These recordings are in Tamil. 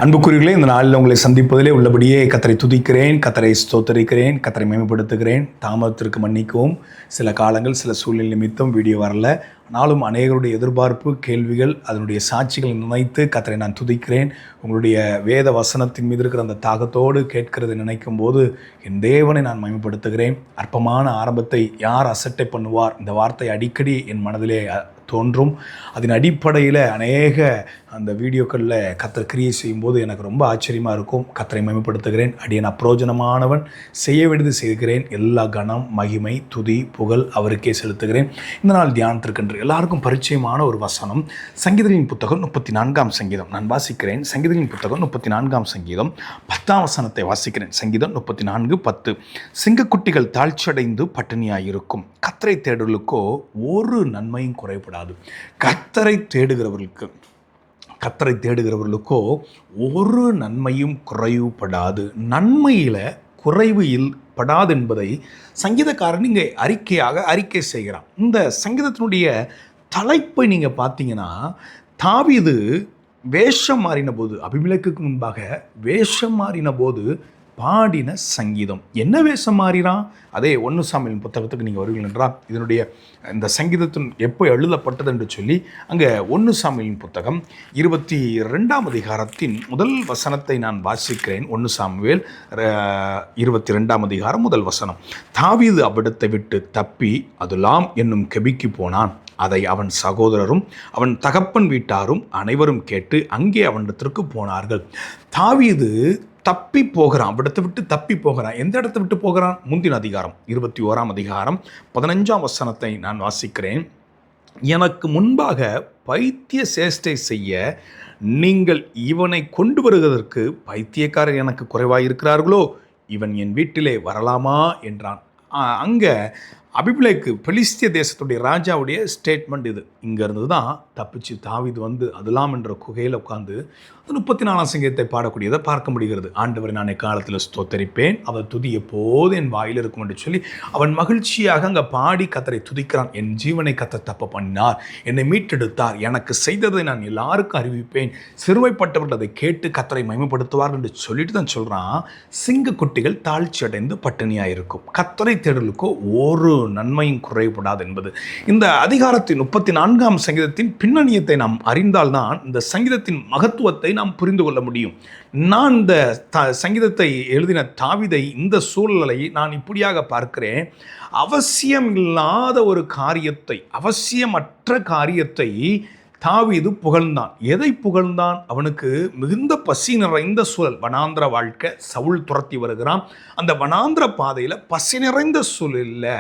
அன்புக்குரியவர்களே, இந்த நாளில் உங்களை சந்திப்பதிலே உள்ளபடியே கர்த்தரை துதிக்கிறேன், கர்த்தரை ஸ்தோத்தரிக்கிறேன், கர்த்தரை மேம்படுத்துகிறேன். தாமதத்திற்கு மன்னிக்கவும். சில காலங்கள் சில சூழ்நிலை நிமித்தம் வீடியோ வரல. ஆனாலும் அநேகருடைய எதிர்பார்ப்பு, கேள்விகள், அதனுடைய சாட்சிகளை நினைத்து கர்த்தரை நான் துதிக்கிறேன். உங்களுடைய வேத வசனத்தின் மீது இருக்கிற அந்த தாகத்தோடு கேட்கிறதை நினைக்கும் போது என் தேவனை நான் மகிமைப்படுத்துகிறேன். அற்பமான ஆரம்பத்தை யார் அசட்டை பண்ணுவார்? இந்த வார்த்தை அடிக்கடி என் மனதிலே தோன்றும். அதன் அடிப்படையில் அநேக அந்த வீடியோக்களில் கர்த்தர் கிரியை செய்யும்போது எனக்கு ரொம்ப ஆச்சரியமாக இருக்கும். கர்த்தரை மகிமைப்படுத்துகிறேன். அடியேன் அப்பிரோஜனமானவன், செய்ய வேண்டியது செய்கிறேன். எல்லா கனம், மகிமை, துதி, புகழ் அவருக்கே செலுத்துகிறேன். இந்த நாள் தியானத்திற்கென்று எல்லாருக்கும் பரிச்சயமான ஒரு வசனம், சங்கீதங்களின் புத்தகம் 34ஆம் சங்கீதம். நான் வாசிக்கிறேன். சங்கீதங்களின் புத்தகம் 34ஆம் சங்கீதம் 10ஆம் வசனத்தை வாசிக்கிறேன். சங்கீதம் 34:10. சிங்கக்குட்டிகள் தாழ்ச்சியடைந்து பட்டினியாயிருக்கும், கர்த்தரை தேடுகளுக்கோ ஒரு நன்மையும் குறைபடாது. கர்த்தரை தேடுகிறவர்களுக்கோ ஒரு நன்மையும் குறைவுபடாது. நன்மையில் குறைவு படாது என்பதை சங்கீதக்காரன் இங்கே அறிக்கை செய்கிறான். இந்த சங்கீதத்தினுடைய தலைப்பை நீங்கள் பார்த்தீங்கன்னா, தாவீது வேஷம் மாறின போது, அபிமெலேக்குக்கு முன்பாக வேஷம் மாறின போது பாடின சங்கீதம். என்ன வேஷம் மாறினான்? அதே 1 சாமுவேல் புத்தகத்துக்கு நீங்கள் வருவீர்கள் என்றால், இதனுடைய இந்த சங்கீதத்தின் எப்போ எழுதப்பட்டது என்று சொல்லி அங்கே 1 சாமுவேலின் புத்தகம் 22ஆம் அதிகாரத்தின் முதல் வசனத்தை நான் வாசிக்கிறேன். 1 சாமுவேல் 22ஆம் அதிகாரம் முதல் வசனம். தாவீது அவ்விடத்தை விட்டு தப்பி அதுலாம் என்னும் கெபிக்கு போனான். அதை அவன் சகோதரரும் அவன் தகப்பன் வீட்டாரும் அனைவரும் கேட்டு அங்கே அவனிடத்திற்கு போனார்கள். தாவீது தப்பி போகிறான், அவ்விடத்தை விட்டு தப்பி போகிறான். எந்த இடத்தை விட்டு போகிறான்? முந்தின அதிகாரம் 21ஆம் அதிகாரம் 15ஆம் வசனத்தை நான் வாசிக்கிறேன். எனக்கு முன்பாக பைத்திய சேஷ்டை செய்ய நீங்கள் இவனை கொண்டு வருவதற்கு பைத்தியக்காரர் எனக்கு குறைவாயிருக்கிறார்களோ? இவன் என் வீட்டிலே வரலாமா என்றான். அங்கே அபிமெலேக்கு, பெலிஸ்திய தேசத்துடைய ராஜாவுடைய ஸ்டேட்மெண்ட் இது. இங்கேருந்து தான் தப்பிச்சு தாவீது வந்து அதுலாம் என்ற குகையில் உட்காந்து 34ஆம் சங்கீதத்தை பாடக்கூடியதை பார்க்க முடிகிறது. ஆண்டவரை நான் எக்காலத்தில் ஸ்தோத்தரிப்பேன், அவர் துதி எப்போது என் வாயில் இருக்கும் என்று சொல்லி அவன் மகிழ்ச்சியாக அங்கே பாடி கர்த்தரை துதிக்கிறான். என் ஜீவனை கர்த்தர் தப்ப பண்ணினார், என்னை மீட்டெடுத்தார், எனக்கு செய்ததை நான் எல்லாருக்கும் அறிவிப்பேன், சிறுமைப்பட்டவர்கள் அதை கேட்டு கர்த்தரை மகிமைப்படுத்துவார் என்று சொல்லிட்டு தான் சொல்கிறான். சிங்கக்குட்டிகள் தாழ்ச்சி அடைந்து பட்டினியாக இருக்கும், கர்த்தரை தேடலுக்கோ ஒரு நன்மையும் குறைபடாது என்பது. இந்த அதிகாரத்தின் 34ஆம் சங்கீதத்தின் பின்னணியத்தை நாம் அறிந்தால்தான் இந்த சங்கீதத்தின் மகத்துவத்தை நாம் புரிந்து கொள்ள முடியும். நான் இந்த சங்கீதத்தை எழுதின தாவீதை, இந்த சூழலை நான் இப்படியாக பார்க்கிறேன். அவசியமில்லாத ஒரு காரியத்தை, அவசியமற்ற காரியத்தை தாவீது புகழ்ந்தான். எதை புகழ்ந்தான்? அவனுக்கு மிகுந்த பசி நிறைந்த சூழல், வனாந்திர வாழ்க்கை, சவுல் துரத்தி வருகிறான். அந்த வனாந்திர பாதையில் பசி நிறைந்த சூழலில்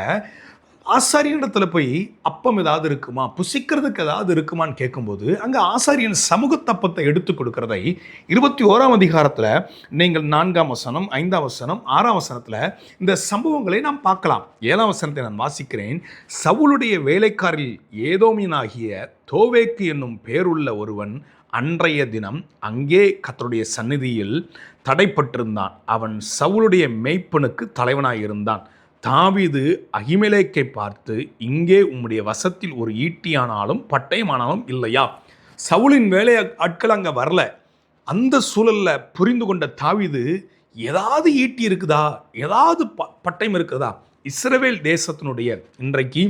ஆசாரியனிடத்தில் போய் அப்பம் ஏதாவது இருக்குமா, புசிக்கிறதுக்கு ஏதாவது இருக்குமான்னு கேட்கும்போது அங்கே ஆசாரியன் சமூகத்தப்பத்தை எடுத்து கொடுக்கிறதை 21ஆம் அதிகாரத்தில் நீங்கள் 4ஆம் வசனம், 5ஆம் வசனம், 6ஆம் வசனத்தில் இந்த சம்பவங்களை நாம் பார்க்கலாம். 7ஆம் வசனத்தை நான் வாசிக்கிறேன். சவுலுடைய வேலைக்காரில் ஏதோமியனாகிய தோவேக்கு என்னும் பேருள்ள ஒருவன் அன்றைய தினம் அங்கே கர்த்தருடைய சந்நிதியில் தடைப்பட்டிருந்தான். அவன் சவுலுடைய மேய்ப்பனுக்கு தலைவனாயிருந்தான். தாவீது அகிமெலேக்கை பார்த்து, இங்கே உம்முடைய வசத்தில் ஒரு ஈட்டியானாலும் பட்டயமானாலும் இல்லையா? சவுலின் வேலை ஆட்கள் அங்கே வரல. அந்த சூழலில் புரிந்து கொண்ட தாவீது, ஏதாவது ஈட்டி இருக்குதா, ஏதாவது பட்டயம் இருக்குதா? இஸ்ரவேல் தேசத்தினுடைய, இன்றைக்கு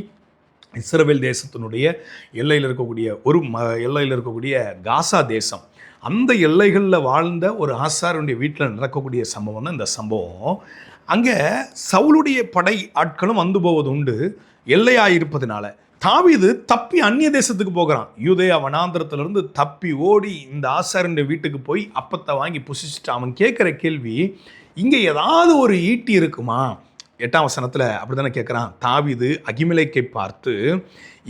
இஸ்ரவேல் தேசத்தினுடைய எல்லையில் இருக்கக்கூடிய காசா தேசம், அந்த எல்லைகளில் வாழ்ந்த ஒரு ஆசாரியனுடைய வீட்டில் நடக்கக்கூடிய சம்பவம் தான் இந்த சம்பவம். அங்கே சவுலுடைய படை ஆட்களும் வந்து போவது உண்டு. எல்லையாயிருப்பதுனால தாவீது தப்பி அந்நிய தேசத்துக்கு போகிறான். யூதேயா வனாந்திரத்திலிருந்து தப்பி ஓடி இந்த ஆசாரியனுடைய வீட்டுக்கு போய் அப்பத்தை வாங்கி புசிச்சுட்டு அவன் கேட்குற கேள்வி, இங்கே ஏதாவது ஒரு ஈட்டி இருக்குமா? 8ஆம் வசனத்தில் அப்படி தானே கேட்குறான். தாவீது அகிமெலேக்கை பார்த்து,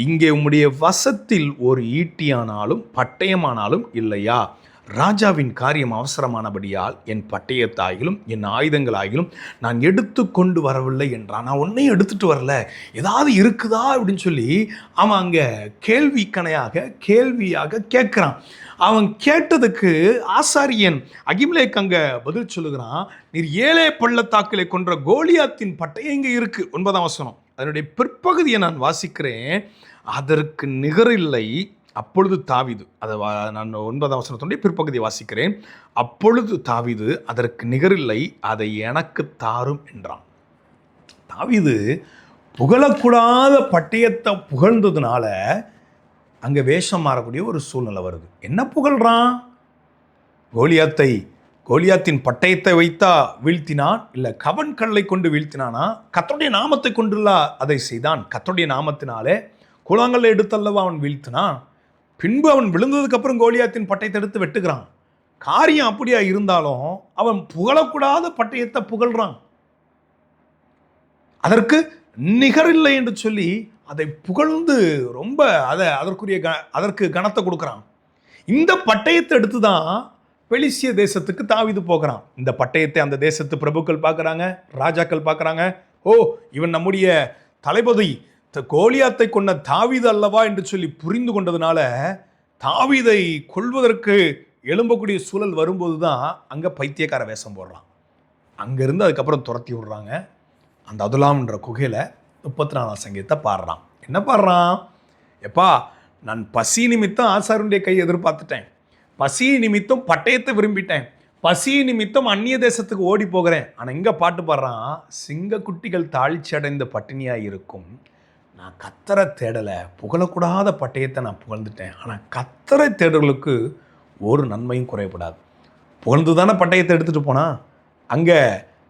இங்கே உம்முடைய வசத்தில் ஒரு ஈட்டியானாலும் பட்டயமானாலும் இல்லையா? ராஜாவின் காரியம் அவசரமானபடியால் என் பட்டயத்தாயிலும் என் ஆயுதங்களாயிலும் நான் எடுத்து கொண்டு வரவில்லை என்றான். நான் ஒன்றையும் எடுத்துகிட்டு வரல, ஏதாவது இருக்குதா அப்படின்னு சொல்லி அவன் அங்கே கேள்வியாக கேட்குறான். அவன் கேட்டதுக்கு ஆசாரியன் அகிமெலேக் அங்கே பதில் சொல்லுகிறான், நீர் ஏலே பள்ளத்தாக்கிலே கொன்ற கோலியாத்தின் பட்டயம் இங்கே இருக்குது. 9ஆம் வசனம் அதனுடைய பிற்பகுதியை நான் வாசிக்கிறேன். அதற்கு நிகரில்லை, அப்பொழுது தாவீது, அதை நான் 9ஆம் வசனத்துடைய பிற்பகுதி வாசிக்கிறேன். அப்பொழுது தாவீது, அதற்கு நிகரில்லை, அதை எனக்கு தாரும் என்றான். தாவீது புகழக்கூடாத பட்டயத்தை புகழ்ந்ததுனால அங்கே வேஷம் மாறக்கூடிய ஒரு சூழ்நிலை வருது. என்ன புகழ்றான்? கோலியாத்தின் பட்டயத்தை வைத்தா வீழ்த்தினான், இல்லை கவன் கல்லை கொண்டு வீழ்த்தினானா? கர்த்தருடைய நாமத்தை கொண்டுள்ள அதை செய்தான். கர்த்தருடைய நாமத்தினாலே கூழாங்கல்லை எடுத்தல்லவா அவன் வீழ்த்தினான். பின்பு அவன் விழுந்ததுக்கு அப்புறம் கோலியாத்தின் பட்டயத்தை எடுத்து வெட்டுகிறான். காரியம் அப்படியா இருந்தாலும் அவன் புகழக்கூடாத பட்டயத்தை புகழ்றான். அதற்கு நிகரில்லை என்று சொல்லி அதை புகழ்ந்து ரொம்ப அதற்கு கனத்தை கொடுக்குறான். இந்த பட்டயத்தை எடுத்து தான் பெலிசிய தேசத்துக்கு தாவீது போகிறான். இந்த பட்டயத்தை அந்த தேசத்து பிரபுக்கள் பார்க்குறாங்க, ராஜாக்கள் பார்க்குறாங்க. ஓ, இவன் நம்முடைய தளபதி கோலியாத்தை கொண்ட தாவீது அல்லவா என்று சொல்லி புரிந்து கொண்டதுனால தாவீதை கொள்வதற்கு எழும்பக்கூடிய சூழல் வரும்போது தான் அங்கே பைத்தியக்கார வேஷம் போடுறான். அங்கேருந்து அதுக்கப்புறம் துரத்தி விடுறாங்க. அந்த அதுலாம்ன்ற குகையில் 34ஆம் சங்கீதத்தை பாடுறான். என்ன பாடுறான்? எப்பா, நான் பசி நிமித்தம் ஆசாரனுடைய கை எதிர்பார்த்துட்டேன், பசி நிமித்தம் பட்டயத்தை விரும்பிட்டேன், பசி நிமித்தம் அந்நிய தேசத்துக்கு ஓடி போகிறேன். ஆனால் இங்கே பாட்டு பாடுறான், சிங்க குட்டிகள் தாழ்ச்சி அடைந்த பட்டினியாக இருக்கும். நான் கத்தரை தேடலை, புகழக்கூடாத பட்டயத்தை நான் புகழ்ந்துட்டேன். ஆனால் கத்தரை தேடலுக்கு ஒரு நன்மையும் குறையப்படாது. புகழ்ந்து தானே பட்டயத்தை எடுத்துகிட்டு போனால், அங்கே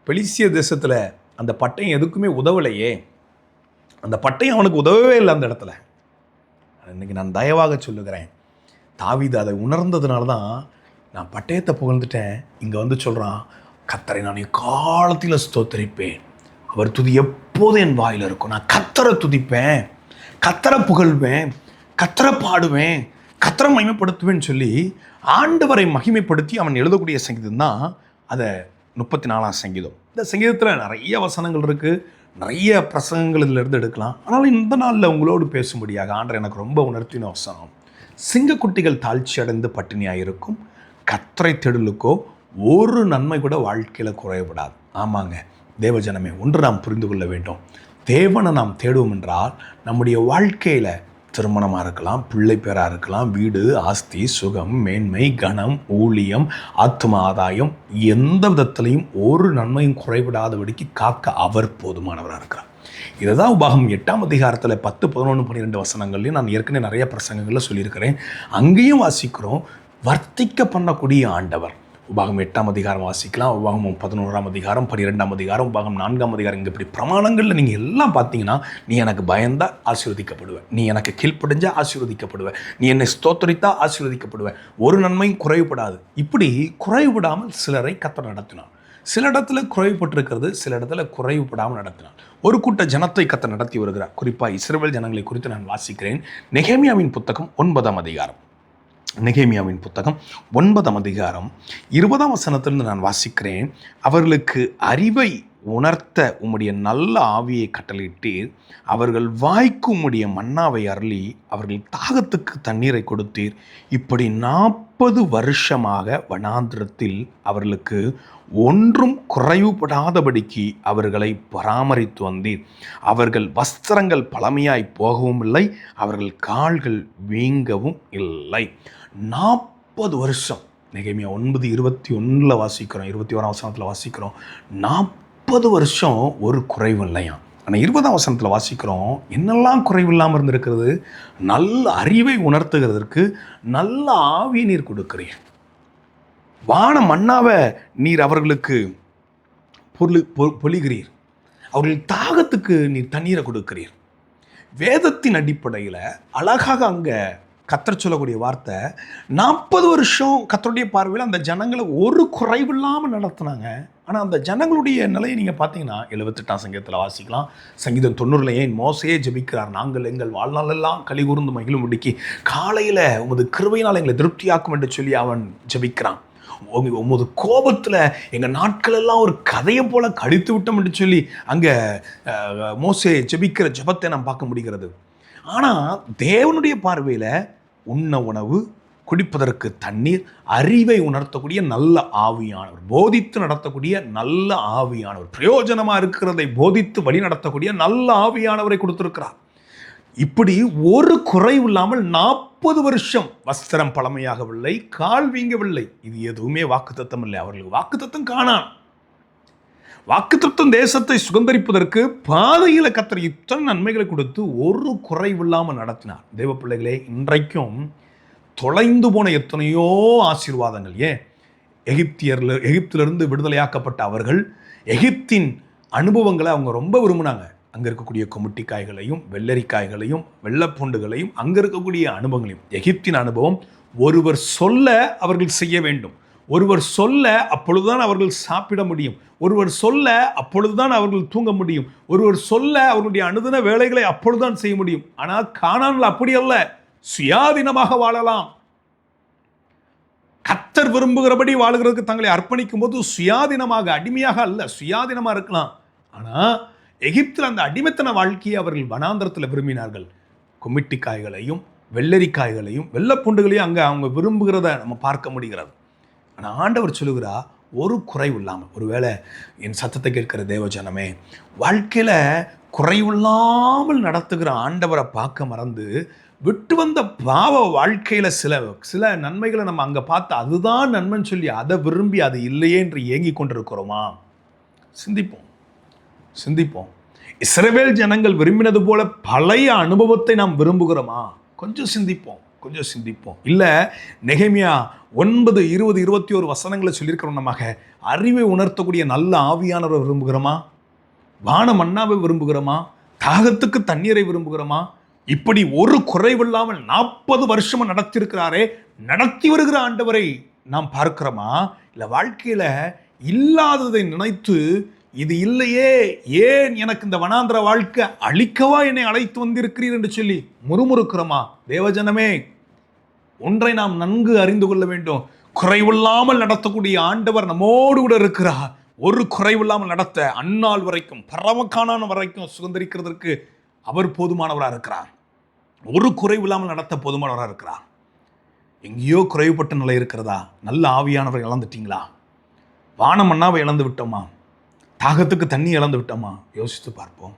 பெலிசிய தேசத்தில் அந்த பட்டயம் எதுக்குமே உதவலையே. அந்த பட்டயம் அவனுக்கு உதவவே இல்லை அந்த இடத்துல. இன்னைக்கு நான் தயவாக சொல்லுகிறேன், தாவீது அதை உணர்ந்ததுனால தான் நான் பட்டயத்தை புகழ்ந்துட்டேன். இங்கே வந்து சொல்கிறான், கத்தரை நான் காலத்தில் ஸ்தோத்தரிப்பேன், அவர் துதி எப்போதும் என் வாயில் இருக்கும். நான் கத்தரை துதிப்பேன், கத்தரை புகழ்வேன், கத்தரை பாடுவேன், கத்தரை மகிமைப்படுத்துவேன்னு சொல்லி ஆண்டவரை மகிமைப்படுத்தி அவன் எழுதக்கூடிய சங்கீதம் தான் அதை 34ஆம் சங்கீதம். இந்த சங்கீதத்தில் நிறைய வசனங்கள் இருக்குது, நிறைய பிரசங்கங்கள் இதிலிருந்து எடுக்கலாம். ஆனால் இந்த நாளில் உங்களோடு பேசும்படியாக ஆண்டவர் எனக்கு ரொம்ப உணர்த்தின வசனம், சிங்கக்குட்டிகள் தாழ்ச்சி அடைந்து பட்டினியாக இருக்கும், கத்தரை தேடலுக்கோ ஒரு நன்மை கூட வாழ்க்கையில் குறையப்படாது. ஆமாங்க தேவஜனமே, ஒன்று நாம் புரிந்து கொள்ள வேண்டும். தேவனை நாம் தேடுவோம் என்றால் நம்முடைய வாழ்க்கையில் திருமணமாக இருக்கலாம், பிள்ளை பேராக இருக்கலாம், வீடு, ஆஸ்தி, சுகம், மேன்மை, கனம், ஊழியம், ஆத்ம ஆதாயம், எந்த விதத்திலையும் ஒரு நன்மையும் குறைவிடாதபடிக்கு காக்க அவர் போதுமானவராக இருக்கிறார். இதை தான் உபாகம் 8ஆம் அதிகாரத்தில் 10, 11, 12 வசனங்கள்லையும் நான் ஏற்கனவே நிறைய பிரசங்கங்களில் சொல்லியிருக்கிறேன். அங்கேயும் வாசிக்கிறோம், வர்த்திக்க பண்ணக்கூடிய ஆண்டவர். உபாகம் 8ஆம் அதிகாரம் வாசிக்கலாம், உபாகம் 11ஆம் அதிகாரம், 12ஆம் அதிகாரம், உபாகம் 4ஆம் அதிகாரம். இங்கே இப்படி பிரமாணங்களில் நீங்கள் எல்லாம் பார்த்தீங்கன்னா, நீ எனக்கு பயந்தா ஆசீர்வதிக்கப்படுவேன், நீ எனக்கு கீழ்ப்படிஞ்சா ஆசீர்வதிக்கப்படுவேன், நீ என்னை ஸ்தோத்தரித்தா ஆசீர்வதிக்கப்படுவேன், ஒரு நன்மையும் குறைவுபடாது. இப்படி குறைவுபடாமல் சிலரை கர்த்தர் நடத்தினார். சில இடத்துல குறைவுபட்டிருக்கிறது, சில இடத்துல குறைவுபடாமல் நடத்தினார். ஒரு கூட்ட ஜனத்தை கர்த்தர் நடத்தி வருகிறார். குறிப்பாக இஸ்ரவேல் ஜனங்களை குறித்து நான் வாசிக்கிறேன். நெகேமியாவின் புத்தகம் 9ஆம் அதிகாரம். நெகேமியாவின் புத்தகம் 9ஆம் அதிகாரம் 20ஆம் வசனத்திலிருந்து நான் வாசிக்கிறேன். அவர்களுக்கு அறிவை உணர்த்த உம்முடைய நல்ல ஆவியை கட்டளையிட்டீர், அவர்கள் வாய்க்கு உம்முடைய மன்னாவை அருளி அவர்கள் தாகத்துக்கு தண்ணீரை கொடுத்தீர். இப்படி 40 வருஷமாக வனாந்திரத்தில் அவர்களுக்கு ஒன்றும் குறைவுபடாதபடிக்கு அவர்களை பராமரித்து வந்தீர். அவர்கள் வஸ்திரங்கள் பழமையாய் போகவும் இல்லை, அவர்கள் கால்கள் வீங்கவும் இல்லை. 40 வருஷம். நெகேமியா 9:21 வாசிக்கிறோம், 21ஆம் வசனத்தில் வாசிக்கிறோம், 40 வருஷம் ஒரு குறைவு இல்லையா. ஆனால் 20ஆம் வசனத்தில் வாசிக்கிறோம், என்னெல்லாம் குறைவு இல்லாமல் இருந்திருக்கிறது, நல்ல அறிவை உணர்த்துகிறதற்கு நல்ல ஆவியை நீர் கொடுக்கிறீர். வான மன்னாவை நீர் அவர்களுக்கு பொழிகிறீர், அவர்கள் தாகத்துக்கு நீர் தண்ணீரை கொடுக்கிறீர். வேதத்தின் அடிப்படையில் அழகாக அங்கே கர்த்தர் சொல்லக்கூடிய வார்த்தை, 40 வருஷம் கர்த்தருடைய பார்வையில் அந்த ஜனங்களை ஒரு குறைவில்லாமல் நடத்தினாங்க. ஆனால் அந்த ஜனங்களுடைய நிலையை நீங்கள் பார்த்தீங்கன்னா 78ஆம் சங்கீதத்தில் வாசிக்கலாம். சங்கீதம் 90 ஏன் மோசையே ஜெபிக்கிறார், நாங்கள் எங்கள் வாழ்நாளெல்லாம் களி கூர்ந்து மகிழும் முடிக்கி காலையில் உமது கிருபையினால் எங்களை திருப்தியாக்கும் என்று சொல்லி அவன் ஜெபிக்கிறான். உமது கோபத்தில் எங்கள் நாட்களெல்லாம் ஒரு கதையை போல கடித்து விட்டோம் என்று சொல்லி அங்கே மோசே ஜெபிக்கிற ஜெபத்தை நாம் பார்க்க முடிகிறது. ஆனால் தேவனுடைய பார்வையில் உண்ண உணவு, குடிப்பதற்கு தண்ணீர், அறிவை உணர்த்தக்கூடிய நல்ல ஆவியானவர், போதித்து நடத்தக்கூடிய நல்ல ஆவியானவர், பிரயோஜனமாக இருக்கிறதை போதித்து வழி நடத்தக்கூடிய நல்ல ஆவியானவரை கொடுத்திருக்கிறார். இப்படி ஒரு குறைவு இல்லாமல் 40 வருஷம் வஸ்திரம் பழமையாகவில்லை, கால் வீங்கவில்லை. இது எதுவுமே வாக்குத்தத்தம் இல்லை. அவர்களுக்கு வாக்குத்தத்தம் காணான். வாக்குத்தத்தம் தேசத்தை சுதந்தரிப்பதற்கு பாதையில கர்த்தர் இத்தனை நன்மைகளை கொடுத்து ஒரு குறைவில்லாமல் நடத்தினார். தேவ பிள்ளைகளே, இன்றைக்கும் தொலைந்து போன எத்தனையோ ஆசீர்வாதங்கள். ஏன் எகிப்திலிருந்து விடுதலையாக்கப்பட்ட அவர்கள் எகிப்தின் அனுபவங்களை அவங்க ரொம்ப விரும்பினாங்க. அங்கே இருக்கக்கூடிய கொமுட்டிக்காய்களையும் வெள்ளரிக்காய்களையும் வெள்ளைப்பூண்டுகளையும் அங்கே இருக்கக்கூடிய அனுபவங்களையும். எகிப்தின் அனுபவம் ஒருவர் சொல்ல அவர்கள் செய்ய வேண்டும். ஒருவர் சொல்ல அப்பொழுதுதான் அவர்கள் சாப்பிட முடியும். ஒருவர் சொல்ல அப்பொழுதுதான் அவர்கள் தூங்க முடியும். ஒருவர் சொல்ல அவர்களுடைய அனுதின வேலைகளை அப்பொழுதுதான் செய்ய முடியும். ஆனால் கானான்ல அப்படி அல்ல. சுயாதீனமாக வாழலாம். கர்த்தர் விரும்புகிறபடி வாழுகிறதுக்கு தங்களை அர்ப்பணிக்கும் போது சுயாதீனமாக, அடிமையாக அல்ல, சுயாதீனமா இருக்கலாம். ஆனா எகிப்தில் அந்த அடிமைத்தன வாழ்க்கையை அவர்கள் வனாந்தரத்தில் விரும்பினார்கள். கொமிட்டிக்காய்களையும் வெள்ளரிக்காய்களையும் வெள்ளைப்பூண்டுகளையும் அங்கே அவங்க விரும்புகிறத நம்ம பார்க்க முடிகிறது. ஆனால் ஆண்டவர் சொல்லுகிறா, ஒரு குறைவு இல்லாமல். ஒருவேளை என் சத்தத்தை கேட்கிற தேவஜனமே, வாழ்க்கையில் குறைவில்லாமல் நடத்துகிற ஆண்டவரை பார்க்க மறந்து விட்டு வந்த பாவ வாழ்க்கையில் சில நன்மைகளை நம்ம அங்கே பார்த்து அதுதான் நன்மைன்னு சொல்லி அதை விரும்பி அது இல்லையே என்று ஏங்கி கொண்டிருக்கிறோமா? சிந்திப்போம். இஸ்ரவேல் ஜனங்கள் விரும்பினது போல பழைய அனுபவத்தை நாம் விரும்புகிறோமா? கொஞ்சம் சிந்திப்போம். இல்லை, நெகேமியா 9, 20, 21 வசனங்களை சொல்லியிருக்கிறோம். நமக்கு அறிவை உணர்த்தக்கூடிய நல்ல ஆவியானவரை விரும்புகிறோமா? வான மன்னாவை விரும்புகிறோமா? தாகத்துக்கு தண்ணீரை விரும்புகிறோமா? இப்படி ஒரு குறைவில்லாமல் 40 வருஷமா நடத்தியிருக்கிறாரே, நடத்தி வருகிற ஆண்டவரை நாம் பார்க்கிறோமா? இல்லை வாழ்க்கையில இல்லாததை நினைத்து இது இல்லையே, ஏன் எனக்கு இந்த வனாந்திர வாழ்க்கை அழிக்கவா என்னை அழைத்து வந்திருக்கிறீர் என்று சொல்லி முறுமுறுக்கிறோமா? தேவஜனமே, ஒன்றை நாம் நன்கு அறிந்து கொள்ள வேண்டும். குறைவில்லாமல் நடத்தக்கூடிய ஆண்டவர் நம்மோடு கூட இருக்கிறார். ஒரு குறைவில்லாமல் நடத்த அந்நாள் வரைக்கும் பரமக்கானான வரைக்கும் சுதந்திரிக்கிறதற்கு அவர் போதுமானவராக இருக்கிறார். ஒரு குறைவில்லாமல் நடத்த போதுமானவராக இருக்கிறார். எங்கேயோ குறைவுபட்ட நிலை இருக்கிறதா? நல்ல ஆவியானவரை இழந்துட்டீங்களா? வானம் மன்னாவை இழந்து விட்டோமா? தாகத்துக்கு தண்ணி இழந்து விட்டோமா? யோசித்து பார்ப்போம்.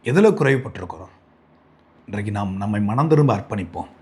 எதில் குறைவுபட்டிருக்கிறோம்? இன்றைக்கு நாம் நம்மை மனம் திரும்ப அர்ப்பணிப்போம்.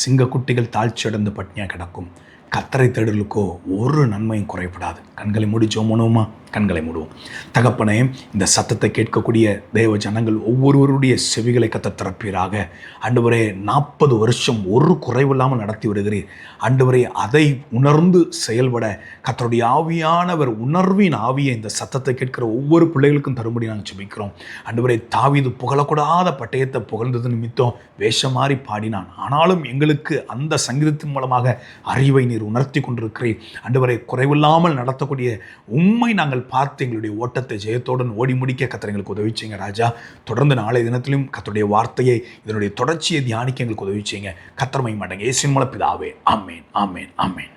சிங்க குட்டிகள் தாழ்ச்சி அடைந்து பட்னியாக கிடக்கும். கர்த்தரை தேடலுக்கோ ஒரு நன்மையும் குறைபடாது. கண்களை மூடி ஜெபம் பண்ணுவோமா? கண்களை மூடுவோம். தகப்பனே, இந்த சத்தத்தை கேட்கக்கூடிய தேவ ஜனங்கள் ஒவ்வொருவருடைய செவிகளை கர்த்தர் திறப்பீராக. ஆண்டவரே, 40 வருஷம் ஒரு குறைவில்லாமல் நடத்தி வருகிறீர். ஆண்டவரே, அதை உணர்ந்து செயல்பட கர்த்தருடைய ஆவியானவர் உணர்வின் ஆவியை இந்த சத்தத்தை கேட்கிற ஒவ்வொரு பிள்ளைகளுக்கும் தரும்படி நாங்கள் ஜெபிக்கிறோம். ஆண்டவரே, தாவீது புகழக்கூடாத பட்டயத்தை புகழ்ந்தது நிமித்தம் வேஷம் மாறி பாடினான். ஆனாலும் எங்களுக்கு அந்த சங்கீதத்தின் மூலமாக அறிவை நீர் உணர்த்தி கொண்டிருக்கிறீர். ஆண்டவரே, குறைவில்லாமல் நடத்தக்கூடிய உண்மை நாங்கள் பார்த்து எங்களுடைய ஓட்டத்தை ஜெயத்தோடு ஓடி முடிக்க கர்த்தர் எங்களுக்கு உதவி செய்யுங்க ராஜா. தொடர்ந்து நாளை தினத்திலும் கர்த்தருடைய வார்த்தையை, இதனுடைய தொடர்ச்சியை தியானிக்க எங்களுக்கு உதவி செய்யுங்க. கர்த்தர் மகிமை அடைங்க. இயேசுவின் மூலம் பிதாவே, ஆமென், ஆமென், ஆமென்.